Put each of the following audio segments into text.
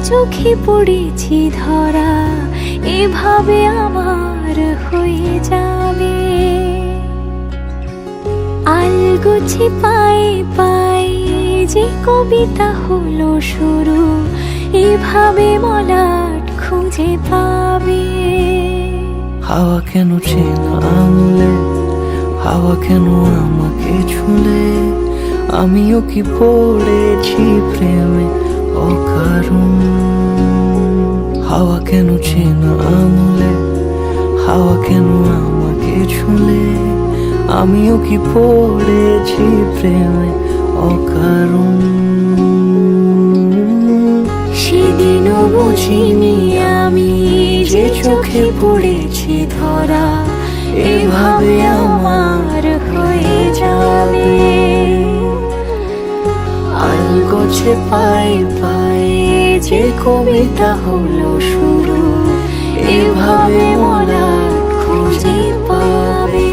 চোখে পড়েছি ধরা, এভাবে আমার হয়ে যাবে। আলগোছে পায়ে পায়ে যে কবিতা হলো শুরু, এভাবে মলাট খুঁজে পাবে। হাওয়া কেন চেনা আঙুলে, হাওয়া কেন আমাকে ছুলে, আমিও কি পড়েছি প্রেমে অকারণ। হাওয়া কেন চেনা আঙুলে, হাওয়া কেন আমাকে ছুলে, আমিও কি পড়েছি প্রেমে অকারণ। সেদিনও বুঝিনি আমি যে চোখে পড়েছি ধরা, এভাবে আমার হয়ে যাবে। আলগোছে পায়ে পায়ে যে কবিতা হলো শুরু, এভাবে মলাট খুঁজে পাবে।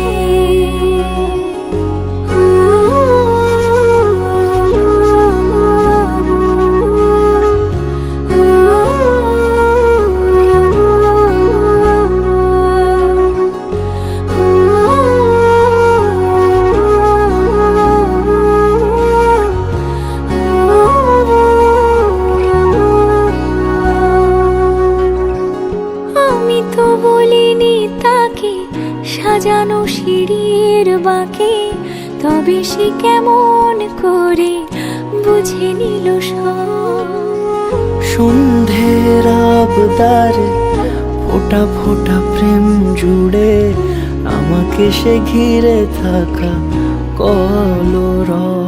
সাজানো সিঁড়ির বাঁকে, তবে সে কেমন করে বুঝে নিল সব। সন্ধ্যের আবদারে ফোঁটা ফোঁটা প্রেম জুড়ে, আমাকে সে ঘিরে থাকা কলরব।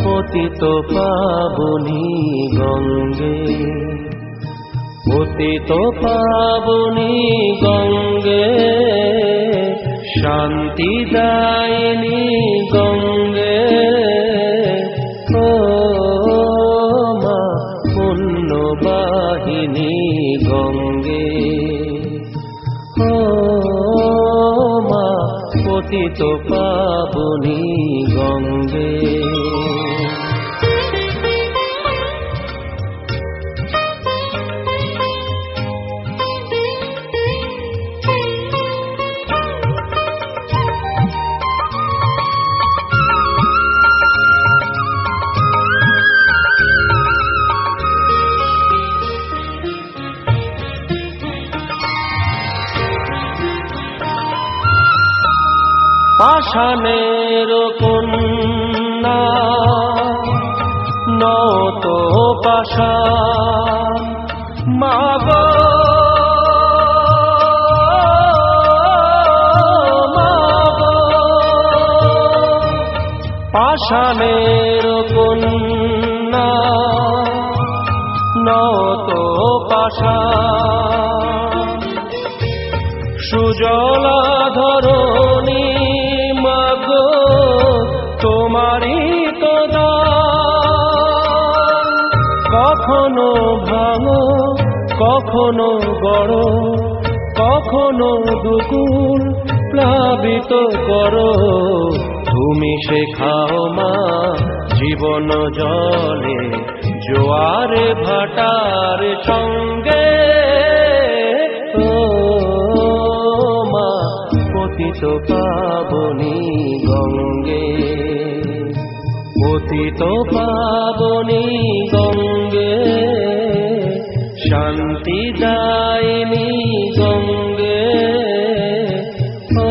পতিত পাবনী গঙ্গে, পতিত পাবনী গঙ্গে, শান্তি দায়িনী গঙ্গে। ও মা পুণ্যবাহিনী গঙ্গে, ও মা পতিত পাবনী গঙ্গে। পাষাণের কন্যা নত পাষাণ, মাগো মাগো। পাষাণের কন্যা নত পাষাণ, সুজলা ধরণী মাগো তোমারই তো দান। কখনো ভাঙো কখনো গড়ো, কখনো দুকুল প্লাবিত করো, তুমি শেখাও মা জীবন জলে জোয়ারে ভাটার সঙ্গে। পতিত পাবনী গঙ্গে, পতিত পাবনী গঙ্গে, শান্তি দায়িনী গঙ্গে। ও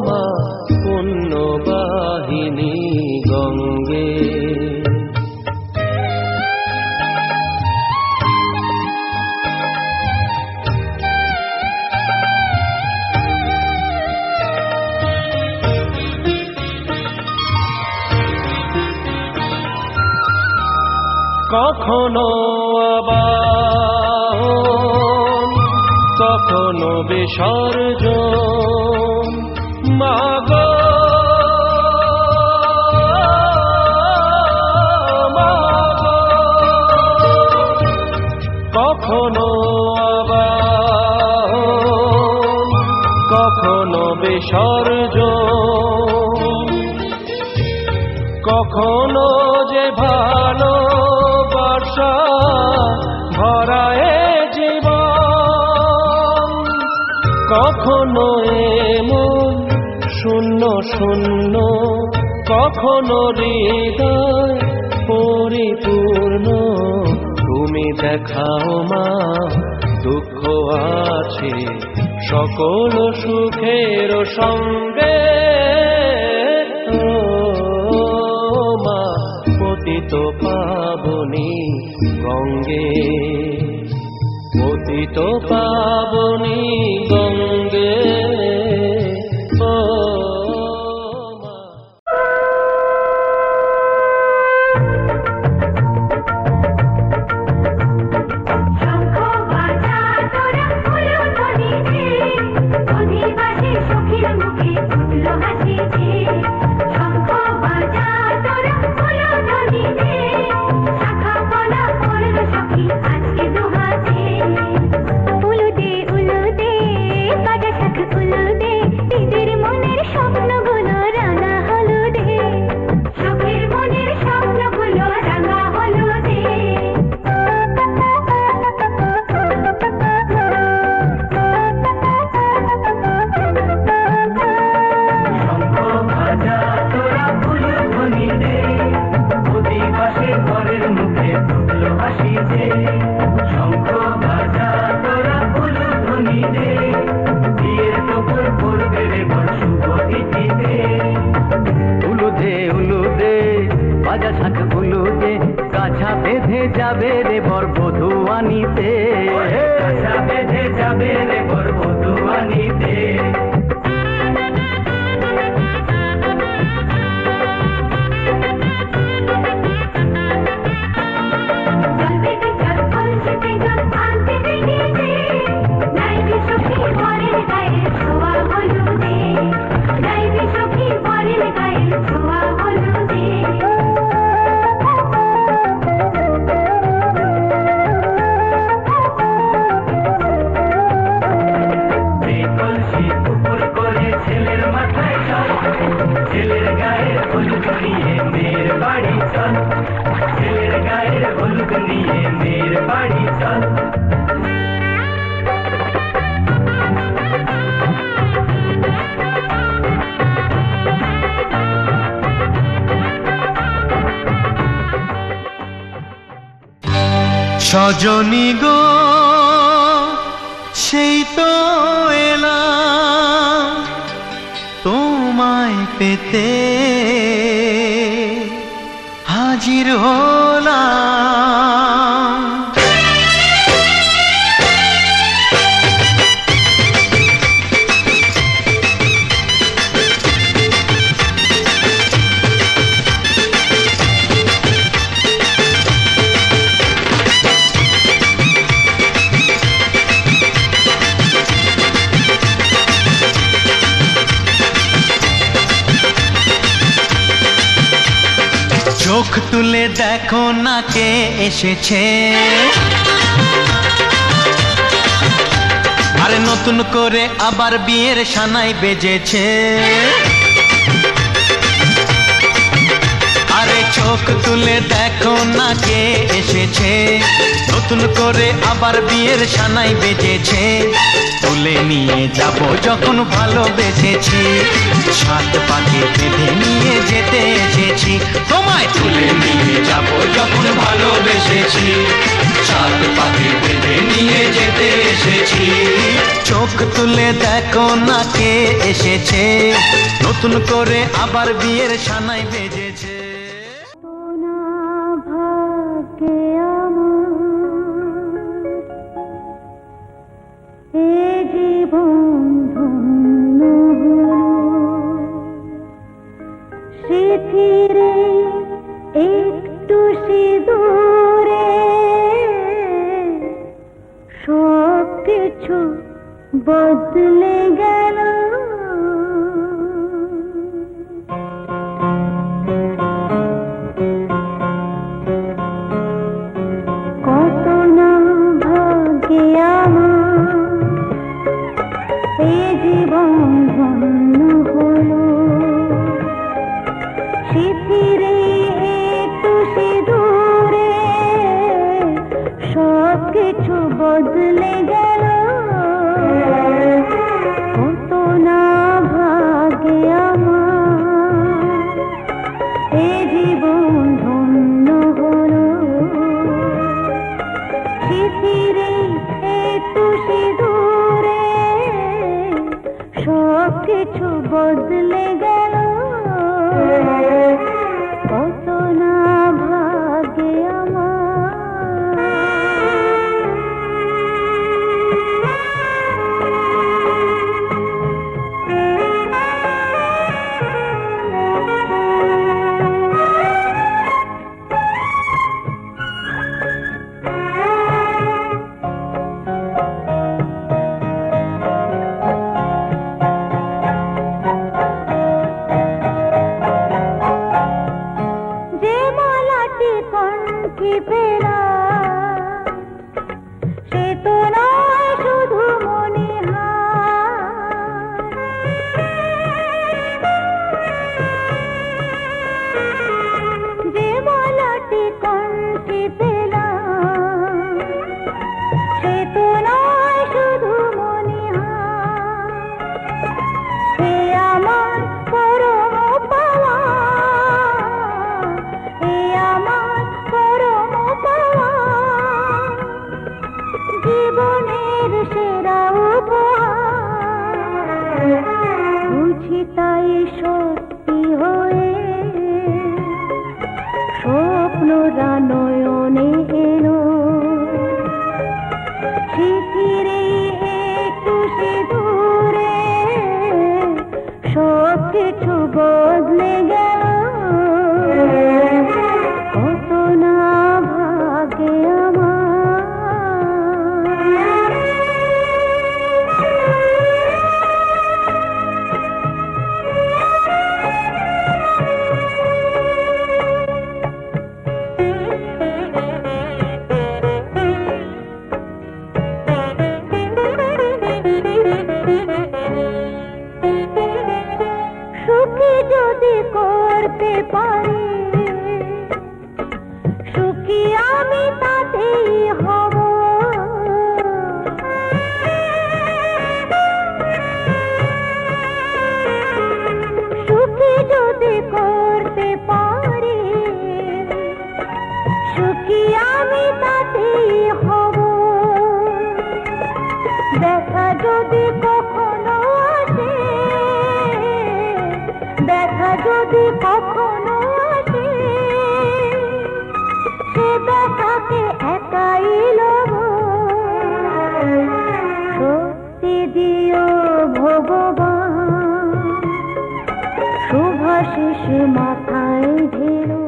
মা পুণ্যবাহিনী গঙ্গে। কখনো আবাহন, কখনো বিসর্জন। মাগো মাগো, কখনো আবাহন, কখনো বিসর্জন। কখনো যে ভালোবাসা ভরায় জীবন, কখনো এমন শূন্য শূন্য, কখনো হৃদয় পরিপূর্ণ। তুমি দেখাও মা দুঃখ আছে সকল সুখের সঙ্গে। পতিত পাবনী গঙ্গে, পতিত পাবনী গঙ্গে। ও মা। যাবে রে বর বধূ আনিতে, কাছা বেঁধে যাবে রে বর বধূ আনিতে। সজনী গো সেই তো এলাম তোমায় পেতে, হাজির হলাম। চোখ তুলে দেখো না কে এসেছে, আরে নতুন করে আবার বিয়ের সানাই বেজেছে। আরে চোখ তুলে দেখো না কে এসেছে, নতুন করে আবার বিয়ের সানাই বেজেছে। তুলে নিয়ে যাব যখন ভালোবেসেছি, সাত পাকে বেঁধে নিয়ে যেতে এসেছি। তোমায় তুলে নিয়ে যাব যখন ভালোবেসেছি, সাত পাকে বেঁধে নিয়ে যেতে এসেছি। চোখ তুলে দেখো না কে এসেছে, নতুন করে আবার বিয়ের সানাই বেজেছে। একটু সিঁদুর দূরে সব কিছু বদলে গেল। কত না ভাগ্যে আমার এ জীবন ধন্য হলো। শিথিরে একটু সিঁদুরে সব কিছু বদলে গেল। কত না ভাগ্যে আমার এ জীবন ধন্য হলো। শিথিরে একটু সিঁদুরে সব কিছু বদলে গেল। কত না ভাগ্যে আমার। যে মালাটি কণ্ঠে পেলাম সে তো নয় শুধু মণিহার। যে মালাটি কণ্ঠে পেলাম সে তো নয় শুধু মণিহার। সে আমার পরম পাওয়া, এ আমার পরম পাওয়া। জীবনের সেরা উপহার বুঝি তাই সত্যি হয়ে স্বপ্নরা নয়নে এলো। শিথিরে একটু সিঁদুরে সব কিছু বদলে গেল। কত না ভাগ্যে আমার। সুখী যদি করতে পারি সুখী আমি তাতেই হব। সুখী যদি করতে পারি সুখী আমি তাতেই হব। দেখা যদি কখনো আসে, দেখা যদি কখনো আসে, সে দেখাকে একাই লব। শক্তি দিও ভগবান, শুভাশিস মাথায় ঢেলো।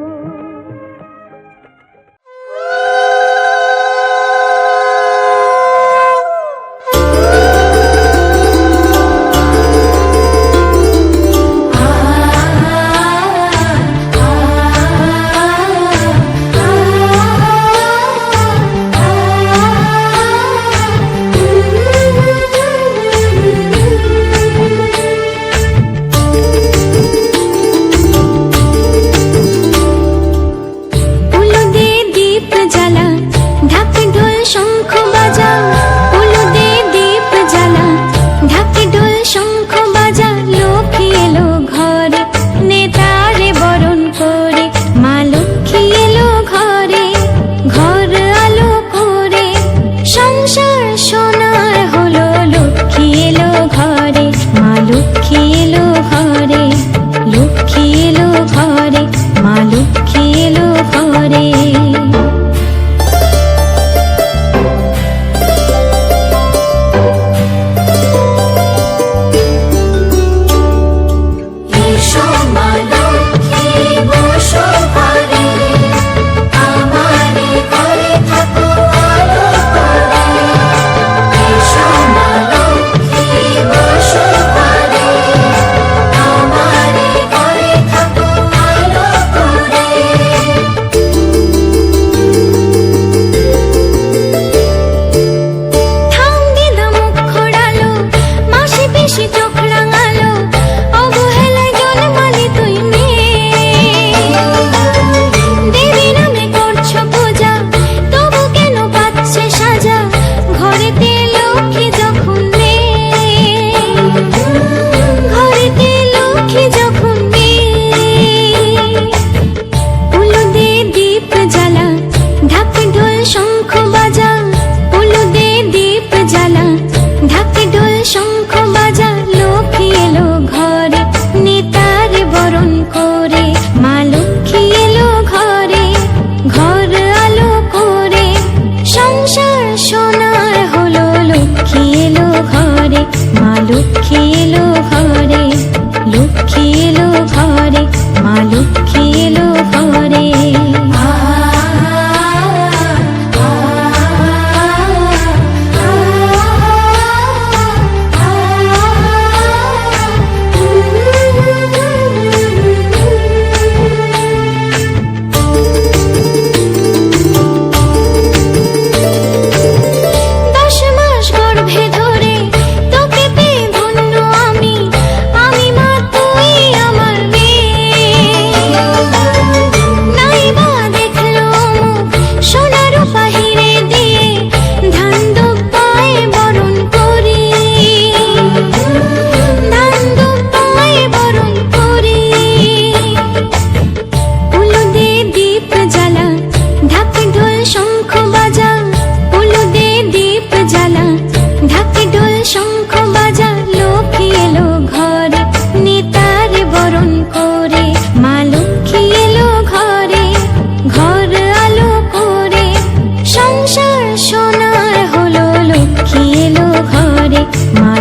লক্ষ্মী এলো ঘরে।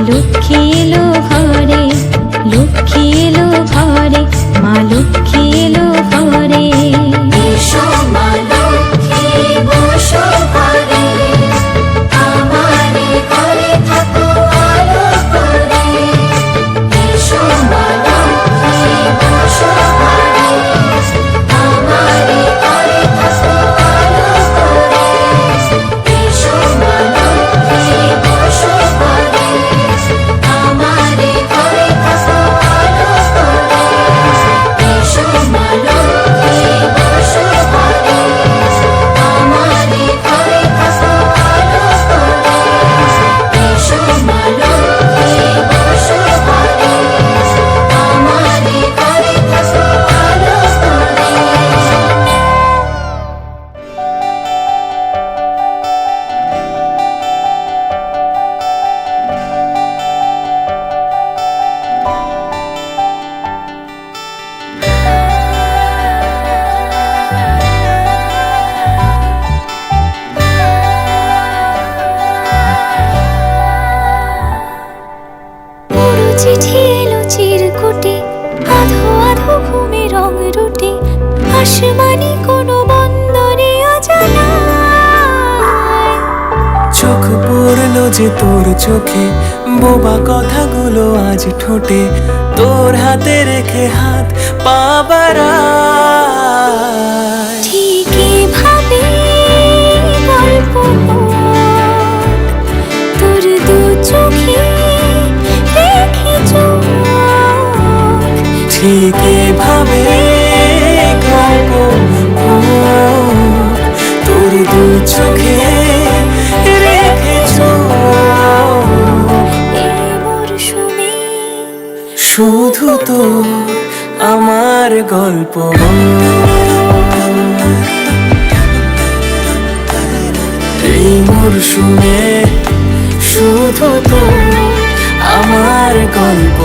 লক্ষ্মী এলো ঘরে, লক্ষ্মী এলো ঘরে, মা লক্ষ্মী এলো ঘরে। এসো মা লক্ষ্মী বসো ঘরে, আমারে ঘরে থাকো আলো করে। এসো মা লক্ষ্মী বসো ঘরে, আমারে ঘরে থাকো আলো করে। এসো মা লক্ষ্মী বসো ঘরে, আমারে ঘরে থাকো আলো করে। এসো মা লক্ষ্মী বসো ঘরে, আমারে ঘরে থাকো আলো করে। এসো মা লক্ষ্মী বসো ঘরে, আমারে ঘরে থাকো আলো পুরো চিঠি এলো চিরকুটে, আধো আধো ঘুমে রং রুটে, আসমানি কোনো বন্দরে অজানায়। চোখ পড়লো যে তোর চোখে, বোবা কথাগুলো আজ ঠোঁটে, তোর হাতে রেখে হাত পা বাড়ায়। ঠিকই ভাবে গল্প তোর দু চোখে রেখে চোখ। ঠিক এভাবে গল্প তোর দু চোখে রেখেছ। এই মরশুমে শুধু তো আমার গল্প, এই মরশুমে শুধু তো আমার গল্প।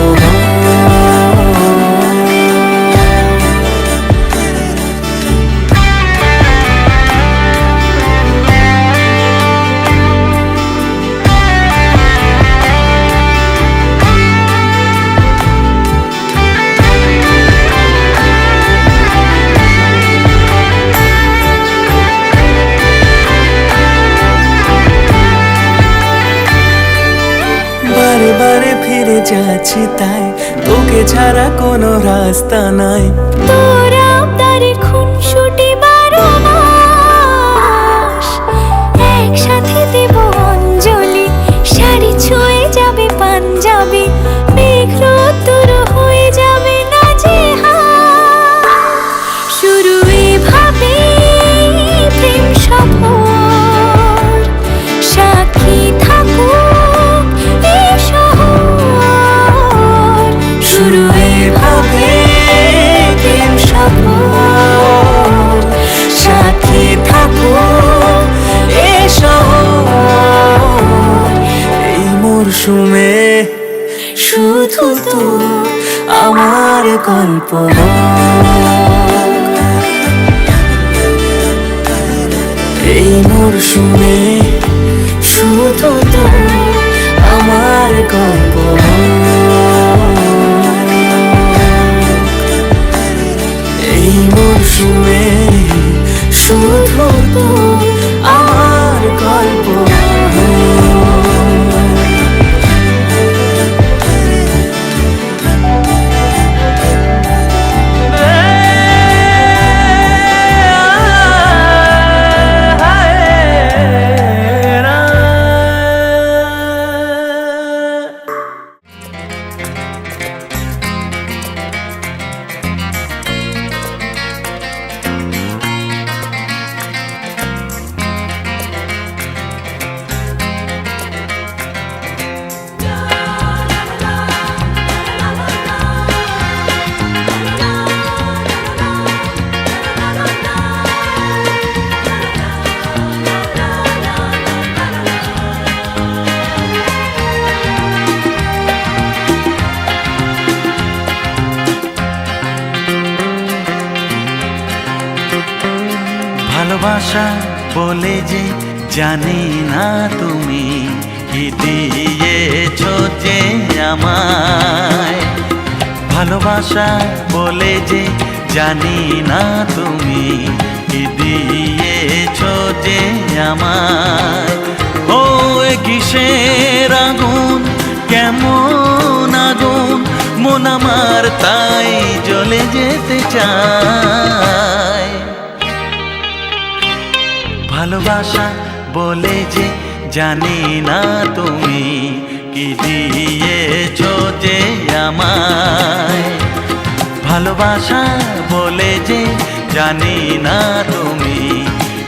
বারে বারে ফিরে যাচ্ছি তাই, তোকে ছাড়া কোনো রাস্তা নাই। তোর আবদারে খুনসুটি 12 মাস, একসাথে দেব অঞ্জলি, শাড়ি ছুঁয়ে যাবে পাঞ্জাবি, মেঘ রোদ্দুর হয়ে যাবে নাজেহাল। শুরু এভাবে প্রেম সফর, সাক্ষী থাকুক এই শহর। শুরু এভাবে প্রেম সফর, সাথী থাকো এ শহর। এই মরশুমে শুধু তো আমার গল্প, এই মরশুমে শুধু তো আমার গল্প। এই ছুঁয়ে শুধু তো আমার গল্প ভালোবাসা বলে যে জানি না তুমি কি দিয়েছ যে আমায় ভালোবাসা বলে যে জানি না তুমি কি দিয়েছ যে আমায় ও কিসের আগুন কেমন আগুন মন আমার তাই জ্বলে যেতে চায় ভালোবাসা বলে যে জানি না তুমি কি দিয়েছ যে আমায় ভালোবাসা বলে যে জানি না তুমি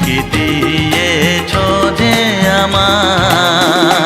কি দিয়েছ যে আমায়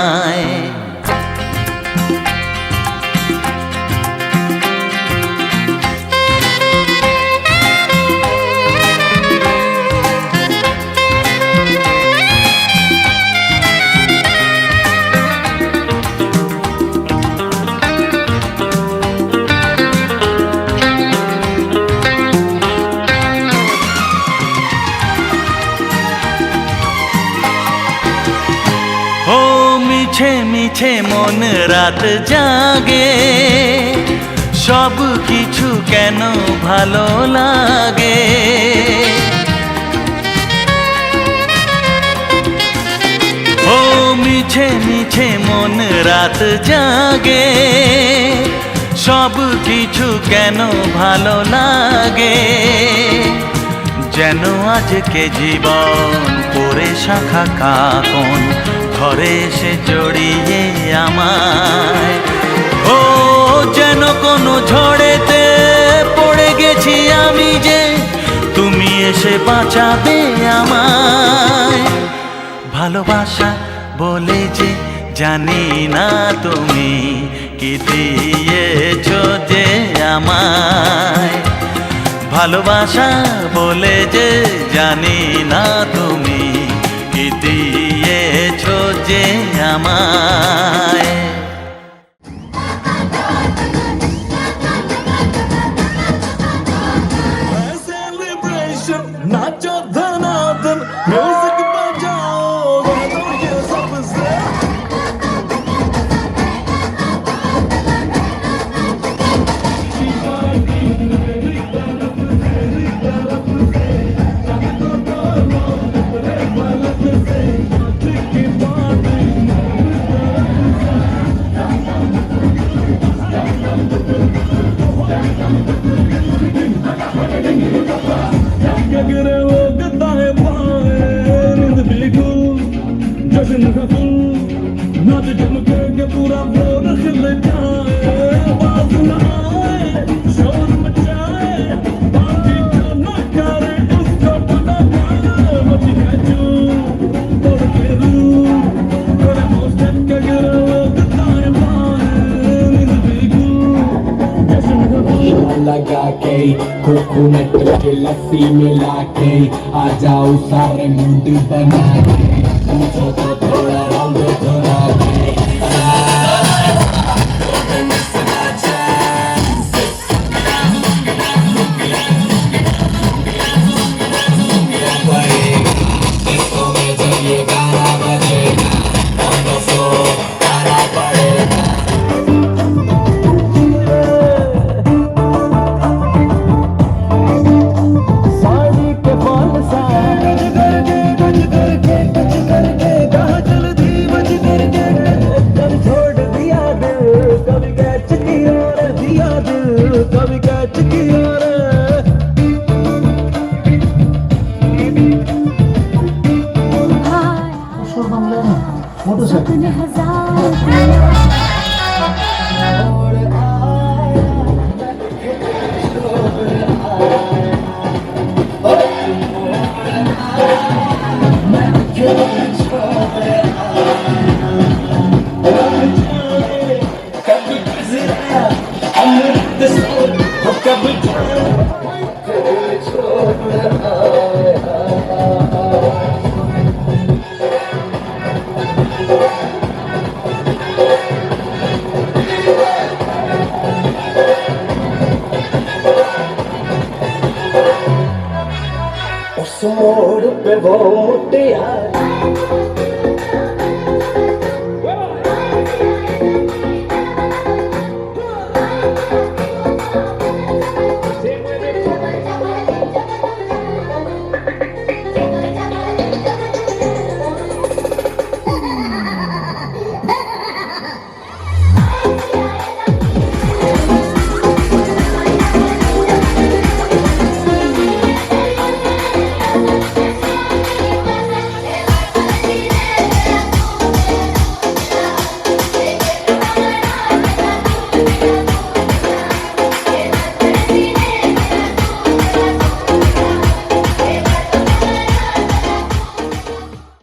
মিছে মিছে মন রাত জাগে সব কিছু কেন ভালো লাগে ও মিছে মিছে মন রাত জাগে সব কিছু কেন ভালো লাগে যেন আজকে জীবন করে শাখা কাকন ঘরে এসে জড়িয়ে আমায় ও যেন কোনো ঝড়েতে পড়ে গেছি আমি যে তুমি এসে বাঁচাবে আমায় ভালোবাসা বলে যে জানি না তুমি কি দিয়েছ যে আমায় ভালোবাসা বলে যে জানি না তুমি কি দিয়েছ যে আমায় नाचो धनाधन म्यूजिक बजाओ गानों के सबसे अगर वो गताए पाए नींद बिल्कुल जश्न का फूल नाच झमके के पूरा फ्लोर खिल जाए आवाज न आए शोर मचाए बाकी जो न करे उसको पता पाए मची नाचो तोड़ के रूह करे मोस्टन अगर वो गताए पाए नींद बिल्कुल जश्न का फूल लगा के कोकोनट के लस्सी मिला के आ जाओ सारे मुंड बना के पूछो तो थोड़ा रंग थोड़ा के इसको में जब ये गाना बजेगा ऑन द फ्लोर गाना पड़ेगा सारे जो तूने हजार दिया उस मोड़ पे वो मुटियार